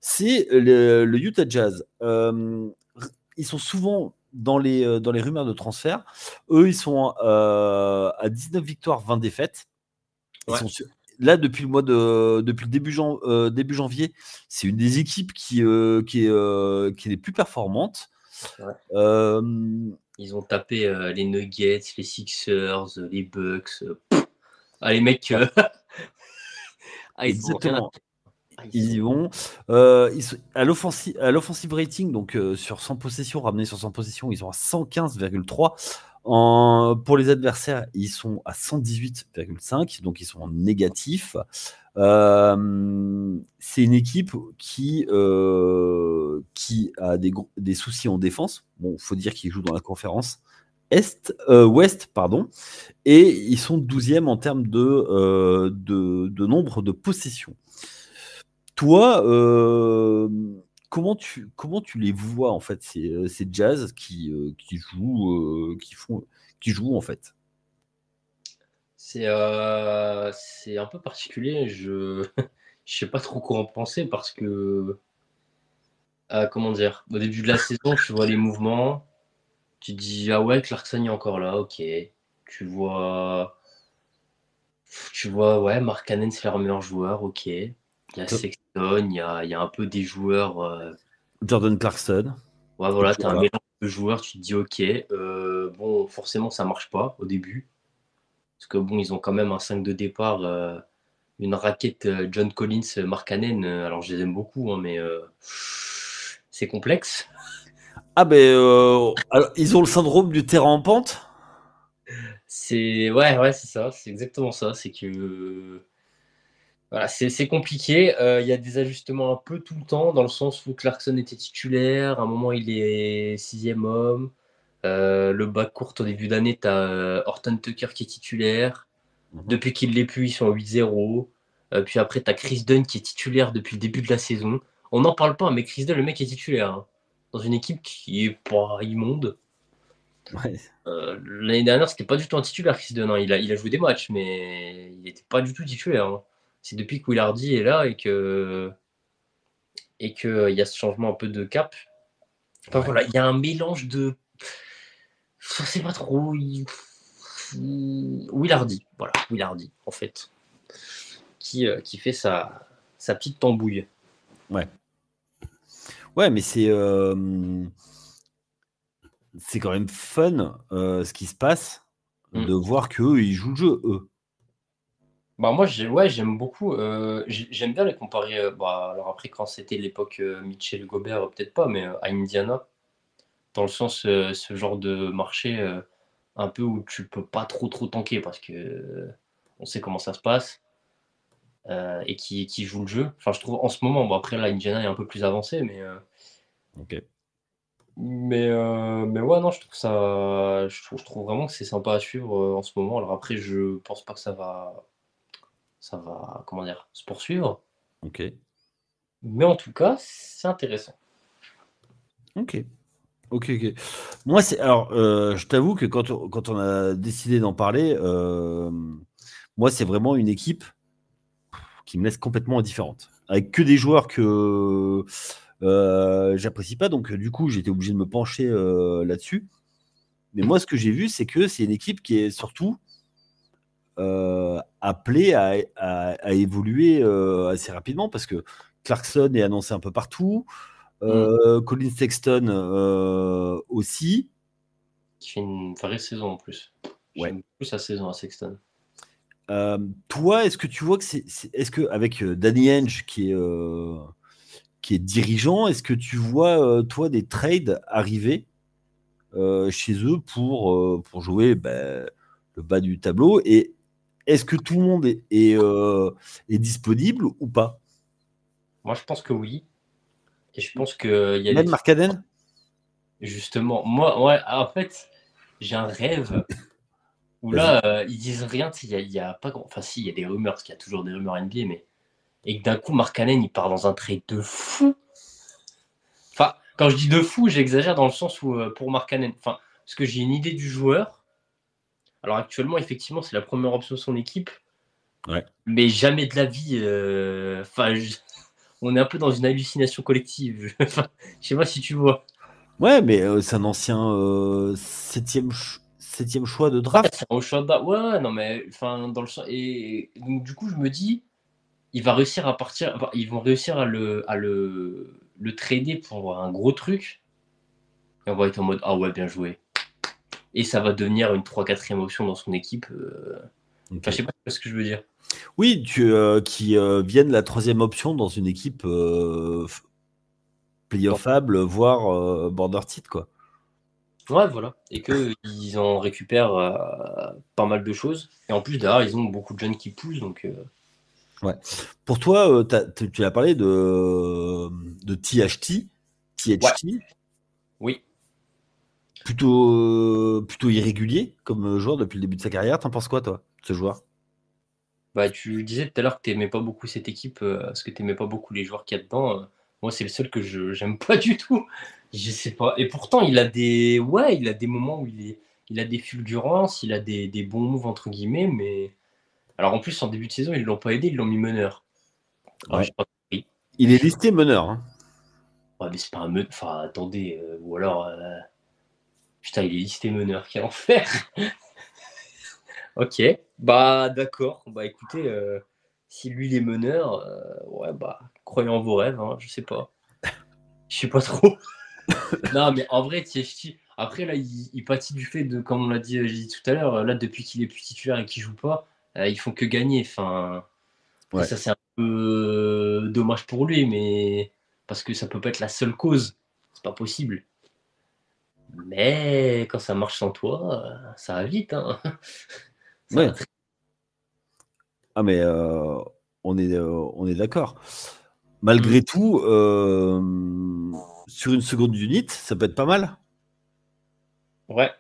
C'est le Utah Jazz. Ils sont souvent dans les rumeurs de transfert. Eux, ils sont à 19 victoires, 20 défaites. Ils Ouais. sont là depuis le début janvier. C'est une des équipes qui est les plus performantes. Ouais. Euh, Ils ont tapé les Nuggets, les Sixers, les Bucks. Ah, les mecs. Ah, ils ont rien à exactement. faire. Ah, Ils y vont. À l'offensive rating, donc sur 100 possessions, ramenés sur 100 possessions, ils sont à 115,3. Pour les adversaires, ils sont à 118,5, donc ils sont en négatif. C'est une équipe qui a des soucis en défense. Bon, il faut dire qu'ils jouent dans la conférence Ouest, pardon, et ils sont 12e en termes de nombre de possessions. Toi, comment tu les vois en fait ces Jazz qui jouent en fait? C'est un peu particulier. Je sais pas trop quoi en penser parce que, comment dire, au début de la saison, tu vois les mouvements, tu te dis, ah ouais, Clarkson est encore là, ok. Tu vois, ouais, Mark Cannon, c'est leur meilleur joueur, ok. Il y a Sexton, il y a un peu des joueurs. Jordan Clarkson. Ouais, voilà, tu as un mélange de joueurs, tu te dis, ok. Bon, forcément, ça marche pas au début. Parce que bon, ils ont quand même un 5 de départ, une raquette John Collins, Mark Cannon. Alors, je les aime beaucoup, hein, mais c'est complexe. Ah ben, alors, ils ont le syndrome du terrain en pente. Ouais, c'est ça, c'est exactement ça. C'est que voilà, c'est compliqué. Il y a des ajustements un peu tout le temps, dans le sens où Clarkson était titulaire. À un moment, il est sixième homme. Le backcourt au début d'année, tu as Horton Tucker qui est titulaire. Depuis qu'il l'est plus, ils sont à 8-0. Puis après, tu as Chris Dunn qui est titulaire depuis le début de la saison. On n'en parle pas, mais Chris Dunn, le mec est titulaire, hein, dans une équipe qui est pas immonde. Ouais. L'année dernière, c'était pas du tout un titulaire, Chris Dunn, hein. Il a joué des matchs, mais il n'était pas du tout titulaire, hein. C'est depuis que Will Hardy est là et qu'il y a ce changement un peu de cap. Enfin Ouais. voilà, il y a un mélange de. Je sais pas trop. Will Hardy, voilà, Will Hardy, en fait, qui fait sa petite tambouille. Ouais. Ouais, mais c'est quand même fun ce qui se passe Mm. de voir qu'eux, ils jouent le jeu, eux. Bah moi, ouais, j'aime beaucoup. J'aime bien les comparer. Bah, alors après, quand c'était l'époque Mitchell Gobert, peut-être pas, mais à Indiana, dans le sens, ce genre de marché un peu où tu peux pas trop tanker parce que on sait comment ça se passe et qui joue le jeu. Enfin, je trouve en ce moment, bon, après là, Indiana est un peu plus avancé, Ok. mais ouais, non, je trouve vraiment que c'est sympa à suivre en ce moment. Alors après, je pense pas que ça va, comment dire, se poursuivre. Ok. Mais en tout cas, c'est intéressant. Ok. Ok. Ok. Moi, alors, je t'avoue que quand on a décidé d'en parler, moi, c'est vraiment une équipe qui me laisse complètement indifférente. Avec que des joueurs que j'apprécie pas. Donc, du coup, j'étais obligé de me pencher là-dessus. Mais moi, ce que j'ai vu, c'est que c'est une équipe qui est surtout appelé à évoluer assez rapidement parce que Clarkson est annoncé un peu partout. Colin Sexton aussi. Qui fait une vraie saison en plus. Ouais. J'aime beaucoup sa saison à Sexton. Toi, est-ce que tu vois que est-ce que avec Danny Ainge qui est dirigeant, est-ce que tu vois toi des trades arriver chez eux pour jouer le bas du tableau et est-ce que tout le monde est disponible ou pas? Moi, je pense que oui. Et je pense qu'il y a Même des... Markkanen? Justement, moi, ouais, en fait, j'ai un rêve où Vas-y. là, ils disent rien. Il y a pas grand... Enfin, si, il y a des rumeurs, parce qu'il y a toujours des rumeurs NBA, mais... Et que d'un coup, Markkanen, il part dans un trade de fou. Enfin, quand je dis de fou, j'exagère dans le sens où, pour Markkanen, enfin, parce que j'ai une idée du joueur. Alors actuellement, effectivement, c'est la première option de son équipe. Ouais. Mais jamais de la vie. Enfin, on est un peu dans une hallucination collective. Enfin, je sais pas si tu vois. Ouais, mais c'est un ancien septième choix de draft. C'est un Oshada. Ouais, non, mais enfin, dans le sens. Et donc, du coup, je me dis, il va réussir à partir. Enfin, ils vont réussir à le trader pour un gros truc. Et on va être en mode, ah ouais, bien joué. Et ça va devenir une 3-4e option dans son équipe. Ok. Enfin, je sais pas ce que je veux dire. Oui, qui viennent la troisième option dans une équipe playoffable, voire border titre, quoi. Ouais, voilà. Et qu'ils en récupèrent pas mal de choses. Et en plus, derrière, ils ont beaucoup de jeunes qui poussent. Donc, Ouais. Pour toi, tu as parlé de THT. ouais, THT, oui. plutôt irrégulier comme joueur depuis le début de sa carrière. T'en penses quoi, toi, ce joueur? Bah, tu disais tout à l'heure que tu n'aimais pas beaucoup cette équipe parce que tu n'aimais pas beaucoup les joueurs qu'il y a dedans. Moi, c'est le seul que je j'aime pas du tout. Je sais pas. Et pourtant, il a des moments où il a des fulgurances, il a des bons moves, entre guillemets. Mais alors, en plus, en début de saison, ils l'ont pas aidé, ils l'ont mis meneur. Alors, Ouais. j'ai pas compris. Il est listé meneur, hein. Ouais, mais c'est pas un meneur. Enfin, attendez. Ou alors, putain, il est listé meneur. Quel enfer. Ok, bah d'accord. Bah écoutez, si lui il est meneur, ouais bah croyez en vos rêves, hein, je sais pas. Je sais pas trop. Non mais en vrai, TFT, après là il pâtit du fait de, comme on l'a dit, j'ai dit tout à l'heure, là depuis qu'il est plus titulaire et qu'il joue pas, ils font que gagner. Enfin, après Ouais. ça c'est un peu dommage pour lui, mais parce que ça peut pas être la seule cause, c'est pas possible. Mais quand ça marche sans toi, ça va vite, hein. Ça va Ouais. très... Ah, mais on est d'accord. Mm. Malgré tout, sur une seconde unit, ça peut être pas mal. Ouais.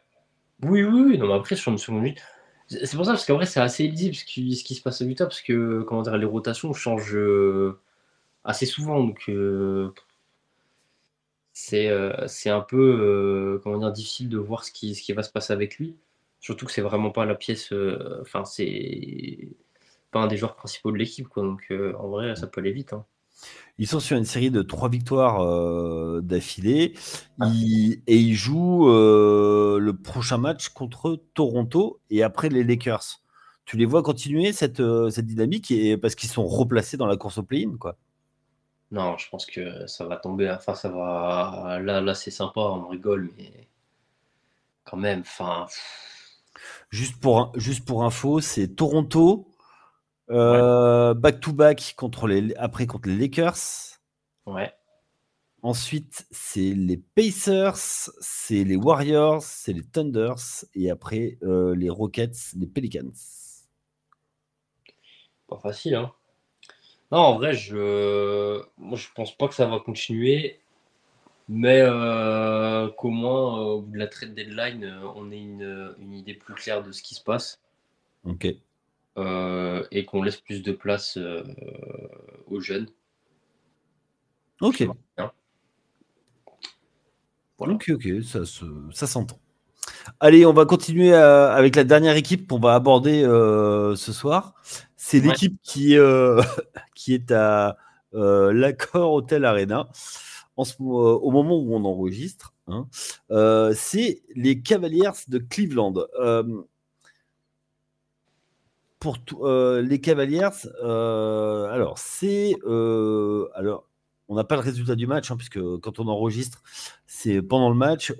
Oui, oui, oui, non, mais après, sur une seconde minute. C'est pour ça, parce qu'en vrai, c'est assez lisible ce qui se passe à Utah, parce que comment dire, les rotations changent assez souvent. Donc, c'est un peu comment dire, difficile de voir ce qui va se passer avec lui. Surtout que c'est vraiment pas la pièce. Enfin, c'est pas un des joueurs principaux de l'équipe, quoi. Donc, en vrai, ça peut aller vite, hein. Ils sont sur une série de 3 victoires d'affilée. Ah. Et ils jouent le prochain match contre Toronto et après les Lakers. Tu les vois continuer cette dynamique parce qu'ils sont replacés dans la course au play-in, quoi. Non, je pense que ça va tomber. Enfin, ça va. Là, c'est sympa, on rigole, mais quand même. Enfin, Juste pour info, c'est Toronto ouais, back-to-back après contre les Lakers. ouais. Ensuite, c'est les Pacers, c'est les Warriors, c'est les Thunders et après les Rockets, les Pelicans. Pas facile, hein. Non, en vrai, moi, je pense pas que ça va continuer, mais qu'au moins, au bout de la trade deadline, on ait une idée plus claire de ce qui se passe Ok. et qu'on laisse plus de place aux jeunes. Ok. Ça marche bien. Voilà. Ok, ça s'entend. Allez, on va continuer avec la dernière équipe qu'on va aborder ce soir. C'est Ouais. l'équipe qui est à l'Accor Hotel Arena au moment où on enregistre, hein. C'est les Cavaliers de Cleveland. les Cavaliers, alors on n'a pas le résultat du match, puisque quand on enregistre, c'est pendant le match.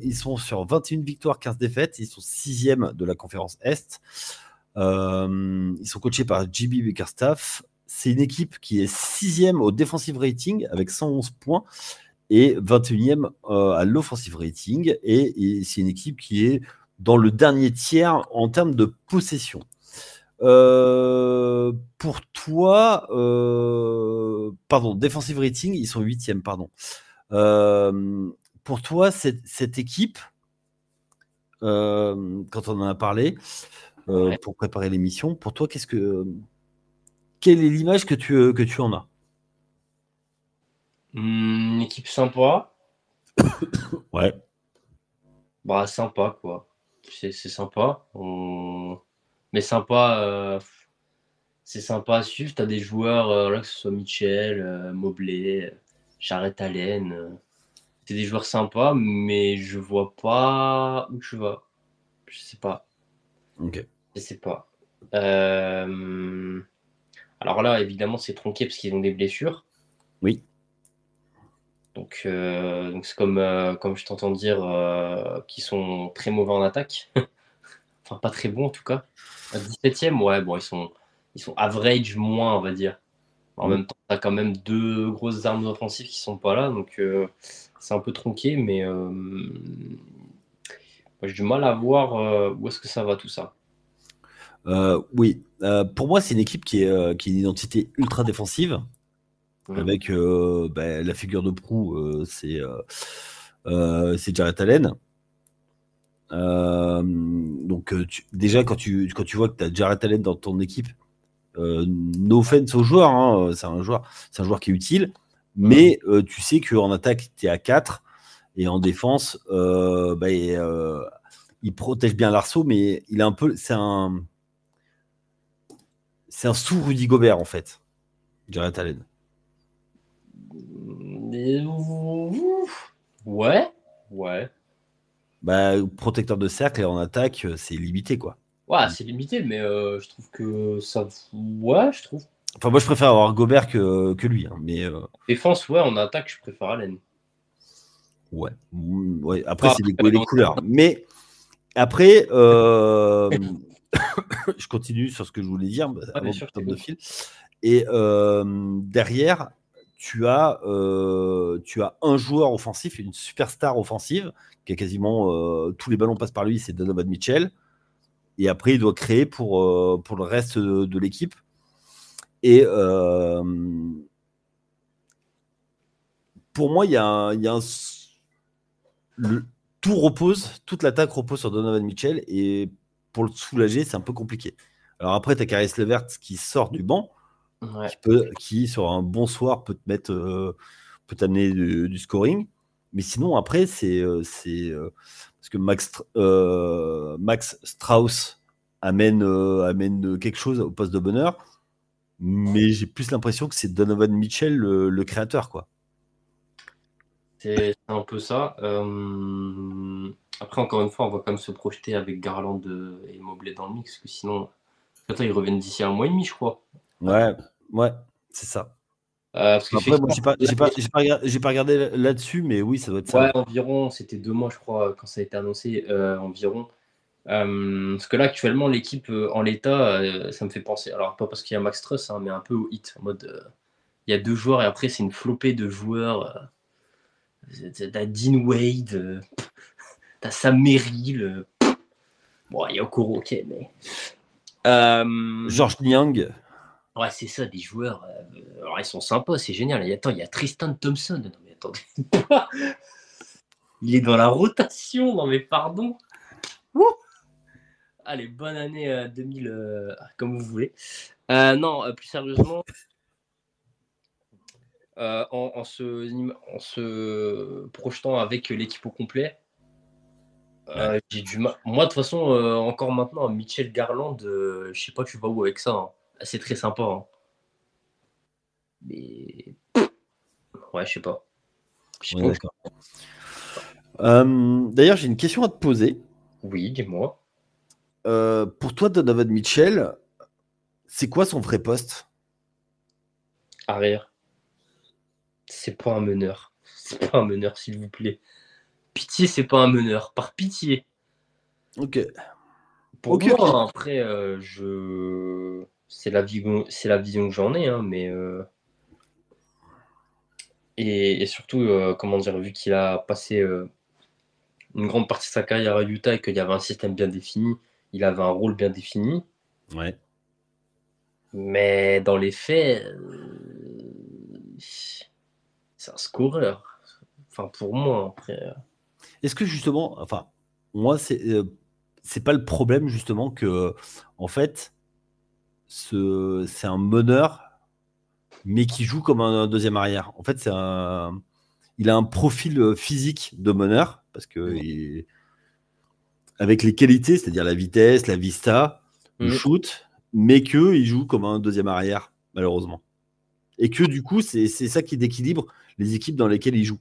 Ils sont sur 21 victoires, 15 défaites. Ils sont 6e de la conférence Est. Ils sont coachés par JB Bickerstaff. C'est une équipe qui est 6e au defensive rating avec 111 points et 21e à l'offensive rating. Et c'est une équipe qui est dans le dernier tiers en termes de possession. Pour toi, defensive rating, ils sont 8e, pardon. Pour toi, cette équipe, quand on en a parlé, pour préparer l'émission, pour toi, quelle est l'image que tu en as? Une équipe sympa. Ouais. Bah, sympa, quoi. C'est sympa. Mais sympa, c'est sympa à suivre. Tu as des joueurs, là, que ce soit Mitchell, Mobley, Jarrett Allen. C'est des joueurs sympas, mais je vois pas où tu vas. Je sais pas. Ok. Je sais pas. Alors là, évidemment, c'est tronqué parce qu'ils ont des blessures. Oui. Donc c'est comme je t'entends dire qu'ils sont très mauvais en attaque. Enfin, pas très bons en tout cas. À 17e, ouais, bon, ils sont average moins, on va dire. En même temps, tu as quand même 2 grosses armes offensives qui sont pas là, donc c'est un peu tronqué, mais moi, j'ai du mal à voir où est-ce que ça va tout ça. Oui. Pour moi, c'est une équipe qui est une identité ultra défensive. Avec la figure de proue, c'est Jarrett Allen. Donc déjà quand tu vois que tu as Jarrett Allen dans ton équipe, no offense au joueur, c'est un joueur qui est utile, mais tu sais qu'en attaque tu es à 4 et en défense il protège bien l'arceau, mais il est un peu c'est un sous Rudy Gobert en fait, Jarrett Allen. Ouais. Protecteur de cercle et en attaque, c'est limité, quoi. Ouais, c'est limité, mais je trouve que ça. Ouais, je trouve. Enfin, moi, je préfère avoir Gobert que lui. Mais Défense, ouais, en attaque, je préfère Allen. ouais. Après, c'est les goûts et les couleurs. Mais après, je continue sur ce que je voulais dire avant de top de fil. Et derrière, tu as un joueur offensif, une superstar offensive, qui a quasiment tous les ballons passent par lui, c'est Donovan Mitchell. Et après, il doit créer pour le reste de l'équipe. Et pour moi, toute l'attaque repose sur Donovan Mitchell. Et pour le soulager, c'est un peu compliqué. Alors après, tu as Caris LeVert qui sort du banc, qui sur un bon soir peut t'amener du scoring. Mais sinon, après, c'est parce que Max Strauss amène quelque chose au poste de bonheur. Mais j'ai plus l'impression que c'est Donovan Mitchell le créateur, quoi. C'est un peu ça. Après, encore une fois, on va quand même se projeter avec Garland et Mobley dans le mix, parce que sinon, attends, ils reviennent d'ici 1 mois et demi, je crois. Ouais, c'est ça. Parce que après, moi, j'ai pas regardé là-dessus, mais oui, ça doit être ça. Ouais, environ, c'était 2 mois, je crois, quand ça a été annoncé, environ. Parce que là, actuellement, l'équipe en l'état, ça me fait penser. Alors, pas parce qu'il y a Max Truss, mais un peu au hit. En mode, il y a 2 joueurs et après, c'est une flopée de joueurs. T'as Dean Wade, t'as Sam Merrill. Bon, il y a Okoro, ok, mais. George Niang. Ouais, c'est ça, des joueurs. Alors, ils sont sympas, c'est génial. Et attends, il y a Tristan Thompson. Non, mais attendez. Il est dans la rotation. Non, mais pardon. Allez, bonne année 2000, comme vous voulez. Non, plus sérieusement, en se projetant avec l'équipe au complet, j'ai du mal. Moi, de toute façon, encore maintenant, Mitchell Garland, je sais pas, tu vas où avec ça. C'est très sympa. Mais. Ouais, je sais pas. Ouais, d'accord. D'ailleurs, j'ai une question à te poser. Oui, dis-moi. Pour toi, Donovan Mitchell, C'est quoi son vrai poste? Arrière. C'est pas un meneur. C'est pas un meneur, s'il vous plaît. Pitié, c'est pas un meneur. Par pitié. Ok. Pour Ok, ok. moi, après, c'est la vision que j'en ai, hein, mais et surtout, comment dire, vu qu'il a passé une grande partie de sa carrière à Utah et qu'il y avait un système bien défini, il avait un rôle bien défini. Ouais. Mais dans les faits, c'est un scoreur. Enfin, pour moi, après. Est-ce que justement, enfin, moi, c'est pas le problème justement que, en fait, c'est un meneur, mais qui joue comme un deuxième arrière. En fait, il a un profil physique de meneur parce que avec les qualités, c'est-à-dire la vitesse, la vista, le Mm. shoot, mais que il joue comme un deuxième arrière, malheureusement. Et que du coup, c'est ça qui déquilibre les équipes dans lesquelles il joue.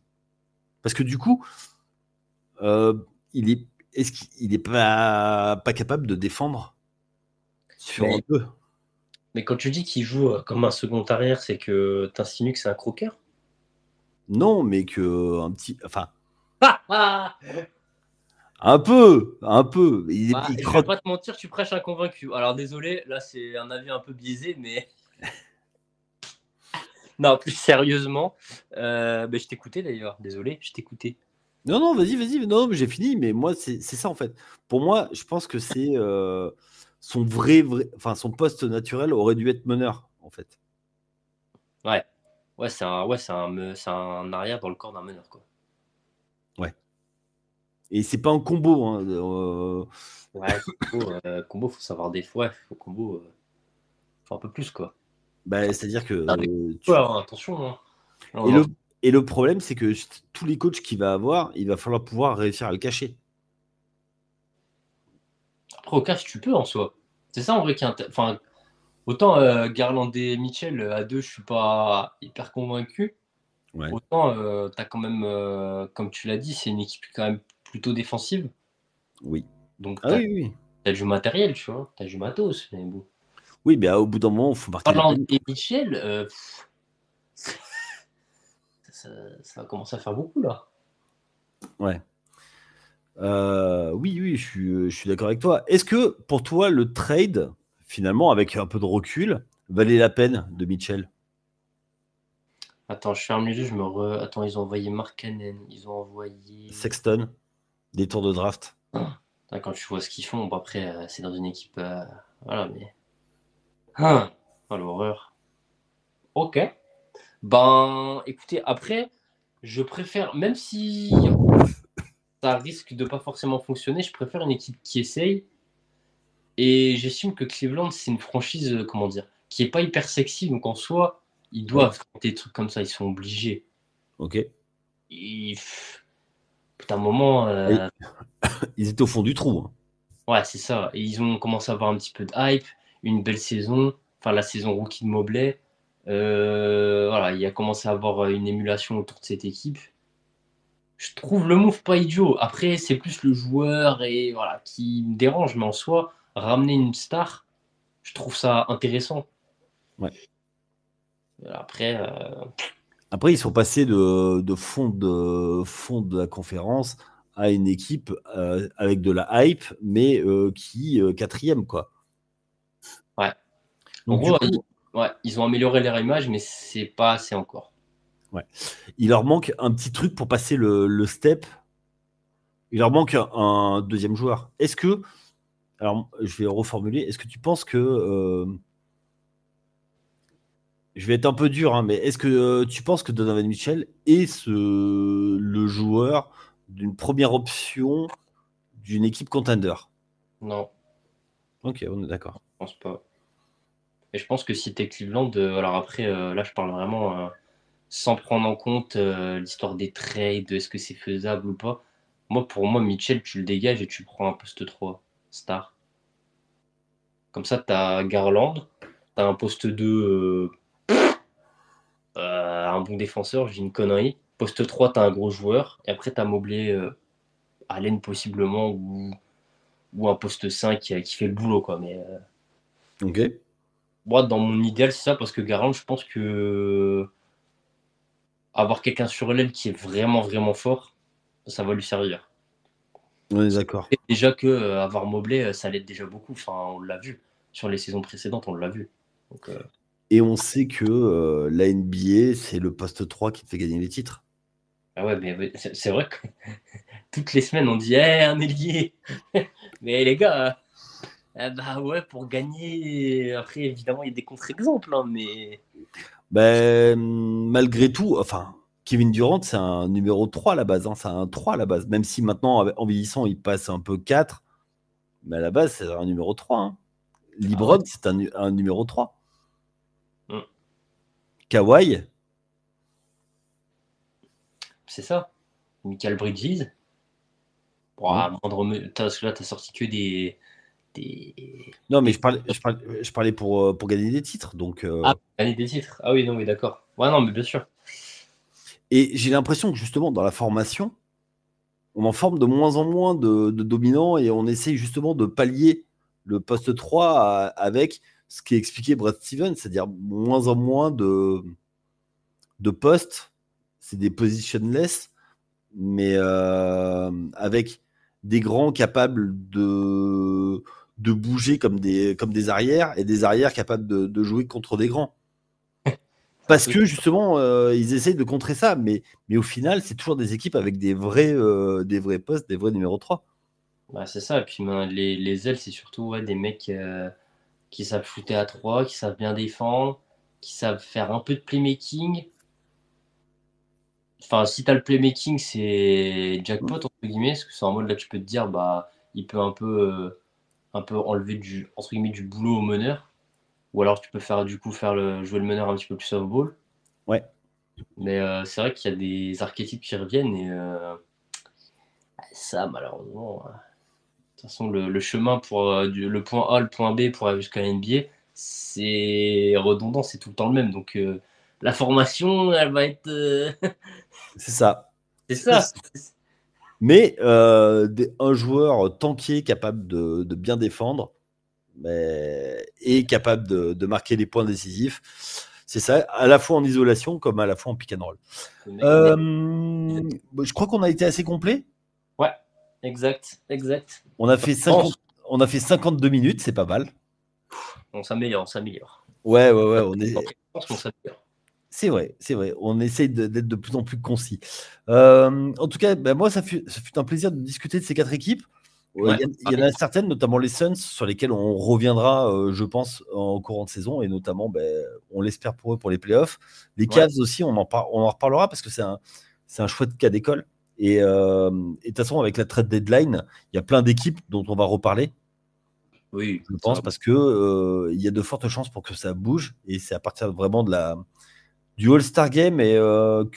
Parce que du coup, euh, il est, est-ce qu'il n'est pas capable de défendre sur un Mais, peu? mais quand tu dis qu'il joue comme un second arrière, c'est que tu insinues que c'est un croqueur? Non, mais que un petit, enfin, Ah ah un peu. Bah, Il je vais crotte. pas te mentir, tu prêches un convaincu. Alors désolé, là c'est un avis un peu biaisé, mais non, plus sérieusement, bah, je t'écoutais d'ailleurs. Désolé, je t'écoutais. Non, non, vas-y, vas-y. Non, mais j'ai fini. Mais moi, c'est ça en fait. Pour moi, je pense que c'est son enfin, son poste naturel aurait dû être meneur en fait. Ouais, c'est un arrière dans le corps d'un meneur quoi. Ouais. Et c'est pas un combo, hein. Ouais, combo, faut savoir des fois, faut combo, faut un peu plus quoi. Bah, c'est-à-dire que Ah, mais faut avoir attention, hein. Là, et on en- le problème, c'est que tous les coachs qu'il va avoir, il va falloir pouvoir réussir à le cacher. Après au cash, tu peux en soi. C'est ça en vrai qui est enfin, autant Garland et Mitchell à deux, je suis pas hyper convaincu. Ouais. Autant tu as quand même, comme tu l'as dit, c'est une équipe quand même plutôt défensive. Oui. Donc Ah tu oui, oui. as du matériel, tu vois, tu as du matos. Mais bon. Oui, mais au bout d'un moment, il faut marquer les Garland points. et Mitchell, ça, ça va commencer à faire beaucoup là. Ouais. Oui, oui, je suis d'accord avec toi. Est-ce que pour toi, le trade, finalement, avec un peu de recul, valait la peine de Mitchell? Attends, je ferme les yeux, Attends, ils ont envoyé Markkanen, ils ont envoyé. Sexton, des tours de draft. Ah, quand tu vois ce qu'ils font, bon, après, c'est dans une équipe. Voilà, mais. Ah, oh, l'horreur. Ok. Ben, écoutez, après, je préfère, même si ça risque de pas forcément fonctionner, je préfère une équipe qui essaye. Et j'estime que Cleveland, c'est une franchise, comment dire, qui est pas hyper sexy. Donc en soi, ils Ouais. doivent tenter des trucs comme ça, ils sont obligés. Ok. Et, putain, un moment, Et ils étaient au fond du trou, hein. ouais, c'est ça. Et ils ont commencé à avoir un petit peu de hype, une belle saison, enfin la saison rookie de Mobley. Voilà, il a commencé à avoir une émulation autour de cette équipe. Je trouve le move pas idiot. Après, c'est plus le joueur et voilà qui me dérange, mais en soi, ramener une star, je trouve ça intéressant. Ouais. Après, Après, ils sont passés fond de la conférence à une équipe avec de la hype, mais qui quatrième, quoi. ouais. En Donc, du gros, coup, ouais, ils ont amélioré leur image, mais c'est pas assez encore. ouais. Il leur manque un petit truc pour passer le step. Il leur manque un deuxième joueur. Est-ce que, alors je vais reformuler, est-ce que tu penses que, je vais être un peu dur, hein, mais est-ce que tu penses que Donovan Mitchell est le joueur d'une première option d'une équipe contender? Non, Ok, on est je d'accord. pense pas. Et je pense que si t'es Cleveland, alors après, là, je parle vraiment sans prendre en compte l'histoire des trades, est-ce que c'est faisable ou pas. Moi, pour moi, Mitchell, tu le dégages et tu prends un poste 3 star. Comme ça, tu as Garland, tu as un poste 2, un bon défenseur, j'ai une connerie. Poste 3, tu as un gros joueur. Et après, tu as Mobley, Allen possiblement, ou un poste 5 qui fait le boulot. Quoi. Mais Ok. Moi, dans mon idéal, c'est ça, parce que Garland, je pense que avoir quelqu'un sur l'aile qui est vraiment, vraiment fort, ça va lui servir. On est d'accord. Et déjà que avoir Mobley, ça l'aide déjà beaucoup. Enfin, on l'a vu. Sur les saisons précédentes, on l'a vu. Donc, Et on sait que la NBA, c'est le poste 3 qui te fait gagner les titres. ah ouais, mais c'est vrai que toutes les semaines, on dit hey, un ailier. Mais les gars, bah ouais, pour gagner. Après, évidemment, il y a des contre-exemples, hein, mais. Ben, malgré tout, enfin, Kevin Durant, c'est un numéro 3 à la base. Hein, c'est un 3 à la base. Même si maintenant, en vieillissant, il passe un peu 4. Mais à la base, c'est un numéro 3. Hein. LeBron, Ah ouais. c'est un numéro 3. Mm. Kawhi, C'est ça. Michael Bridges. hein. Parce que là, t'as sorti que des. Non, mais des- je parlais pour gagner des titres. Donc, Ah, gagner des titres. Ah oui, non, oui, d'accord. Ouais, non, mais bien sûr. et j'ai l'impression que justement, dans la formation, on en forme de moins en moins de dominants et on essaye justement de pallier le poste 3 avec ce qui expliquait Brad Stevens, c'est-à-dire moins en moins de postes. C'est des positionless, mais avec des grands capables de bouger comme des arrières et des arrières capables de jouer contre des grands. Parce que justement, ils essayent de contrer ça, mais au final, c'est toujours des équipes avec des vrais postes, des vrais numéros 3. Bah, c'est ça. Et puis les ailes, c'est surtout ouais, des mecs qui savent shooter à 3, qui savent bien défendre, qui savent faire un peu de playmaking. Enfin, si tu as le playmaking, c'est jackpot, entre guillemets, parce que c'est en mode là, tu peux te dire, bah, il peut un peu enlever entre guillemets, du boulot au meneur. Ou alors tu peux faire jouer le meneur un petit peu plus off-ball. Ouais. Mais c'est vrai qu'il y a des archétypes qui reviennent et ça, malheureusement. De toute façon, le chemin pour le point A, le point B pour aller jusqu'à la NBA, c'est redondant, c'est tout le temps le même. Donc la formation, elle va être. C'est ça. C'est ça. Mais un joueur tanké capable de bien défendre et capable de marquer des points décisifs, c'est ça, à la fois en isolation comme à la fois en pick and roll. Je crois qu'on a été assez complet. Ouais, exact. On a fait 52 minutes, c'est pas mal. On s'améliore. Ouais, on est. On s'améliore. C'est vrai. On essaye d'être de plus en plus concis. En tout cas, moi, ça fut un plaisir de discuter de ces 4 équipes. Il y en a certaines, notamment les Suns, sur lesquelles on reviendra, je pense, en courant de saison, et notamment, on l'espère pour eux, pour les playoffs. Les Cavs aussi, on en reparlera parce que c'est un chouette cas d'école. Et de toute façon, avec la trade deadline, il y a plein d'équipes dont on va reparler. Oui, je pense, parce que il y a de fortes chances pour que ça bouge, et c'est à partir vraiment du All-Star Game et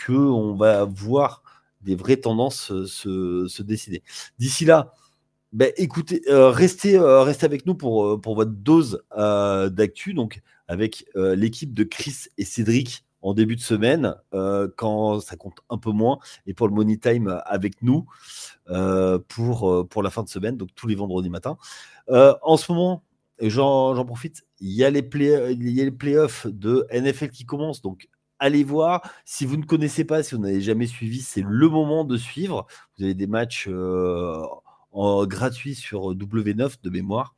qu'on va voir des vraies tendances se décider. D'ici là, écoutez, restez avec nous pour votre dose d'actu, donc avec l'équipe de Chris et Cédric en début de semaine, quand ça compte un peu moins, et pour le Money Time avec nous pour la fin de semaine, donc tous les vendredis matins. En ce moment, j'en profite, il y a les playoffs de NFL qui commencent, donc allez voir. Si vous ne connaissez pas, si vous n'avez jamais suivi, c'est le moment de suivre. Vous avez des matchs gratuits sur W9 de mémoire.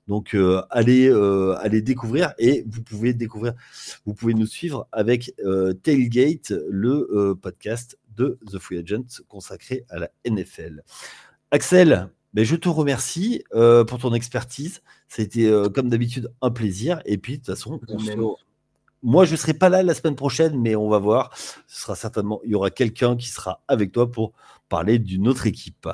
Donc allez découvrir, et vous pouvez nous suivre avec Tailgate, le podcast de The Free Agent consacré à la NFL. Axel, je te remercie pour ton expertise. Ça a été comme d'habitude un plaisir. Et puis de toute façon, moi je ne serai pas là la semaine prochaine, mais on va voir. Il y aura quelqu'un qui sera avec toi pour parler d'une autre équipe.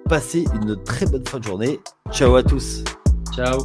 Passez une très bonne fin de journée. Ciao à tous. Ciao.